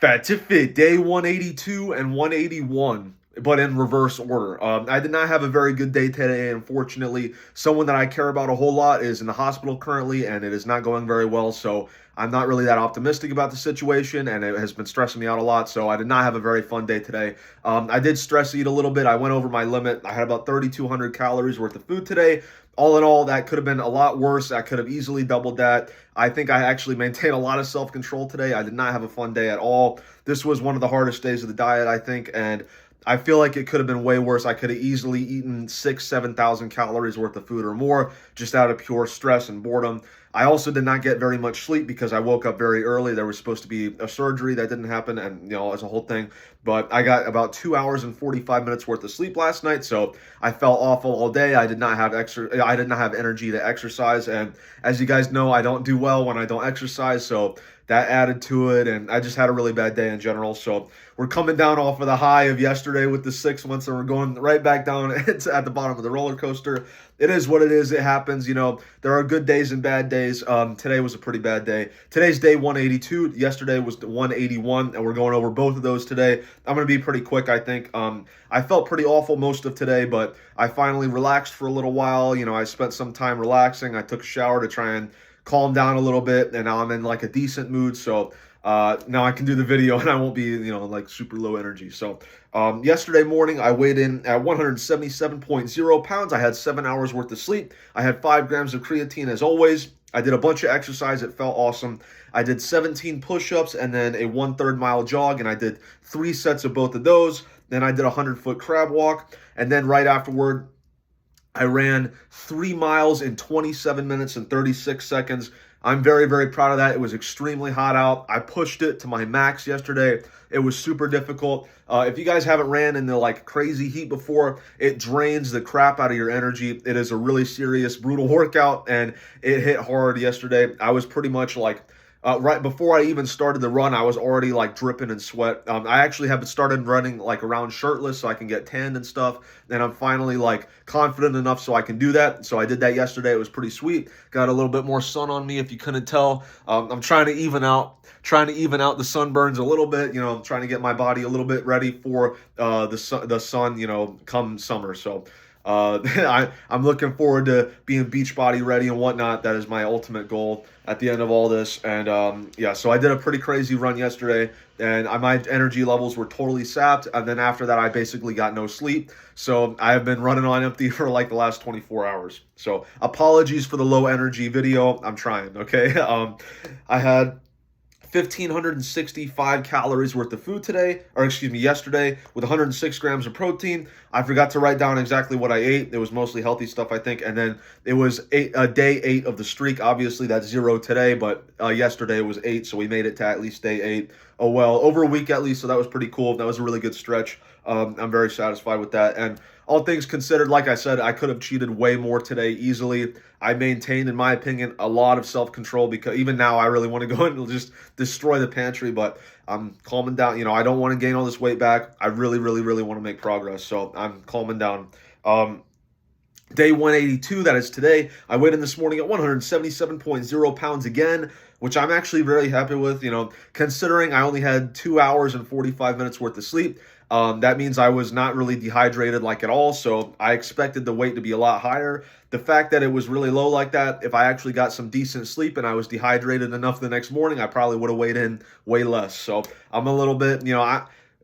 Fat to Fit, day 182 and 181, but in reverse order. I did not have a very good day today, unfortunately. Someone that I care about a whole lot is in the hospital currently, and it is not going very well, so I'm not really that optimistic about the situation, and it has been stressing me out a lot, so I did not have a very fun day today. I did stress eat a little bit. I went over my limit. I had about 3,200 calories worth of food today. All in all, that could have been a lot worse. I could have easily doubled that. I think I actually maintained a lot of self-control today. I did not have a fun day at all. This was one of the hardest days of the diet, I think, and I feel like it could have been way worse. I could have easily eaten 7,000 calories worth of food or more just out of pure stress and boredom. I also did not get very much sleep because I woke up very early. There was supposed to be a surgery that didn't happen, and as a whole thing. But I got about 2 hours and 45 minutes worth of sleep last night, so I felt awful all day. I did not have I did not have energy to exercise, and as you guys know, I don't do well when I don't exercise, so that added to it, and I just had a really bad day in general. So we're coming down off of the high of yesterday with the 6 months, and we're going right back down at the bottom of the roller coaster. It is what it is. It happens. There are good days and bad days. Today was a pretty bad day. Today's day 182. Yesterday was 181, and we're going over both of those today. I'm going to be pretty quick, I think. I felt pretty awful most of today, but I finally relaxed for a little while. I spent some time relaxing. I took a shower to try and calm down a little bit, and now I'm in like a decent mood. So now I can do the video and I won't be, like super low energy. So yesterday morning, I weighed in at 177.0 pounds. I had 7 hours worth of sleep. I had 5 grams of creatine as always. I did a bunch of exercise. It felt awesome. I did 17 push-ups and then a 1/3 mile jog, and I did 3 sets of both of those. Then I did a 100-foot crab walk. And then right afterward, I ran 3 miles in 27 minutes and 36 seconds. I'm very, very proud of that. It was extremely hot out. I pushed it to my max yesterday. It was super difficult. If you guys haven't ran in the like crazy heat before, it drains the crap out of your energy. It is a really serious, brutal workout, and it hit hard yesterday. I was pretty much like right before I even started the run, I was already like dripping in sweat. I actually have started running like around shirtless so I can get tanned and stuff. And I'm finally like confident enough so I can do that. So I did that yesterday. It was pretty sweet. Got a little bit more sun on me if you couldn't tell. I'm trying to even out the sunburns a little bit. I'm trying to get my body a little bit ready for the sun, come summer. So I'm looking forward to being beach body ready and whatnot. That is my ultimate goal at the end of all this. And yeah, so I did a pretty crazy run yesterday, and my energy levels were totally sapped. And then after that, I basically got no sleep. So I have been running on empty for like the last 24 hours. So apologies for the low energy video. I'm trying, okay? I had 1,565 calories worth of food today, or excuse me, yesterday, with 106 grams of protein. I forgot to write down exactly what I ate. It was mostly healthy stuff, I think. And then it was day 8 of the streak. Obviously, that's 0 today, but yesterday it was 8, so we made it to at least day 8. Oh, well, over a week at least, so that was pretty cool. That was a really good stretch. I'm very satisfied with that. And all things considered, like I said, I could have cheated way more today easily. I maintained, in my opinion, a lot of self-control because even now I really want to go and just destroy the pantry, but I'm calming down. I don't want to gain all this weight back. I really, really, really want to make progress, so I'm calming down. Day 182, that is today. I weighed in this morning at 177.0 pounds again, which I'm actually very happy with, considering I only had 2 hours and 45 minutes worth of sleep. That means I was not really dehydrated like at all, so I expected the weight to be a lot higher. The fact that it was really low like that, if I actually got some decent sleep and I was dehydrated enough the next morning, I probably would have weighed in way less. So I'm a little bit,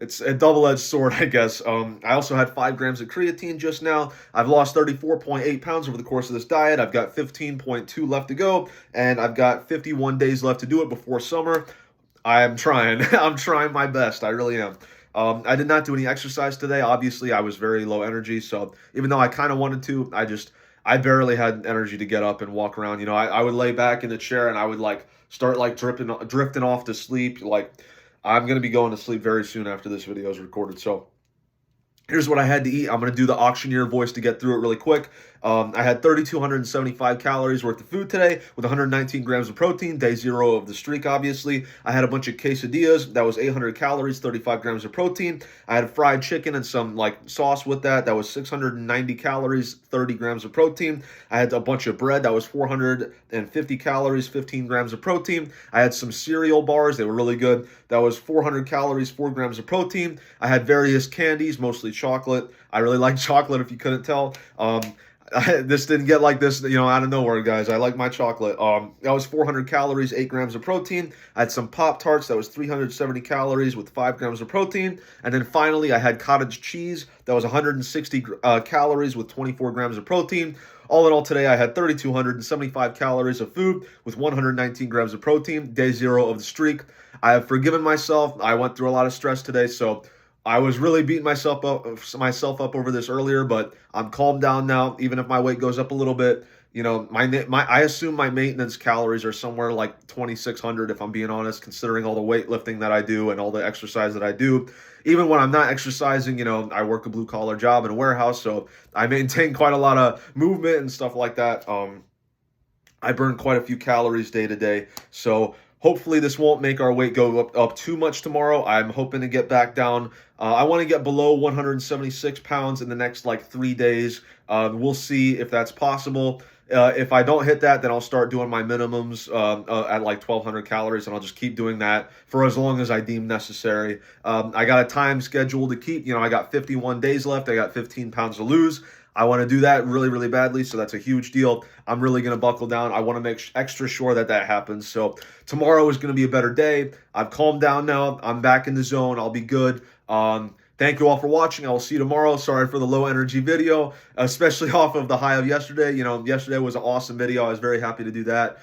it's a double-edged sword, I guess. I also had 5 grams of creatine just now. I've lost 34.8 pounds over the course of this diet. I've got 15.2 left to go, and I've got 51 days left to do it before summer. I am trying. I'm trying my best. I really am. I did not do any exercise today. Obviously, I was very low energy, so even though I kind of wanted to, I barely had energy to get up and walk around. I would lay back in the chair and I would like start like drifting off to sleep. Like I'm gonna be going to sleep very soon after this video is recorded. So Here's what I had to eat. I'm going to do the auctioneer voice to get through it really quick. I had 3,275 calories worth of food today with 119 grams of protein, day zero of the streak, obviously. I had a bunch of quesadillas. That was 800 calories, 35 grams of protein. I had fried chicken and some like sauce with that. That was 690 calories, 30 grams of protein. I had a bunch of bread. That was 450 calories, 15 grams of protein. I had some cereal bars. They were really good. That was 400 calories, 4 grams of protein. I had various candies, mostly chocolate. I really like chocolate, if you couldn't tell. This didn't get like this, out of nowhere, guys. I like my chocolate. That was 400 calories, 8 grams of protein. I had some Pop-Tarts. That was 370 calories with 5 grams of protein. And then finally, I had cottage cheese. That was 160 calories with 24 grams of protein. All in all, today I had 3,275 calories of food with 119 grams of protein, day zero of the streak. I have forgiven myself. I went through a lot of stress today, so I was really beating myself up over this earlier, but I'm calmed down now. Even if my weight goes up a little bit, I assume my maintenance calories are somewhere like 2,600 if I'm being honest, considering all the weightlifting that I do and all the exercise that I do. Even when I'm not exercising, I work a blue collar job in a warehouse, so I maintain quite a lot of movement and stuff like that. I burn quite a few calories day to day, so hopefully this won't make our weight go up too much tomorrow. I'm hoping to get back down. I want to get below 176 pounds in the next like 3 days. We'll see if that's possible. If I don't hit that, then I'll start doing my minimums at like 1,200 calories, and I'll just keep doing that for as long as I deem necessary. I got a time schedule to keep. I got 51 days left. I got 15 pounds to lose. I want to do that really, really badly, so that's a huge deal. I'm really going to buckle down. I want to make extra sure that happens. So tomorrow is going to be a better day. I've calmed down now. I'm back in the zone. I'll be good. Thank you all for watching. I will see you tomorrow. Sorry for the low energy video, especially off of the high of yesterday. Yesterday was an awesome video. I was very happy to do that.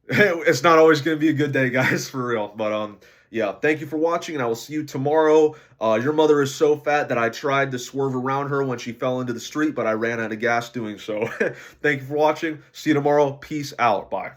It's not always going to be a good day, guys, for real. But yeah, thank you for watching, and I will see you tomorrow. Your mother is so fat that I tried to swerve around her when she fell into the street, but I ran out of gas doing so. Thank you for watching. See you tomorrow. Peace out. Bye.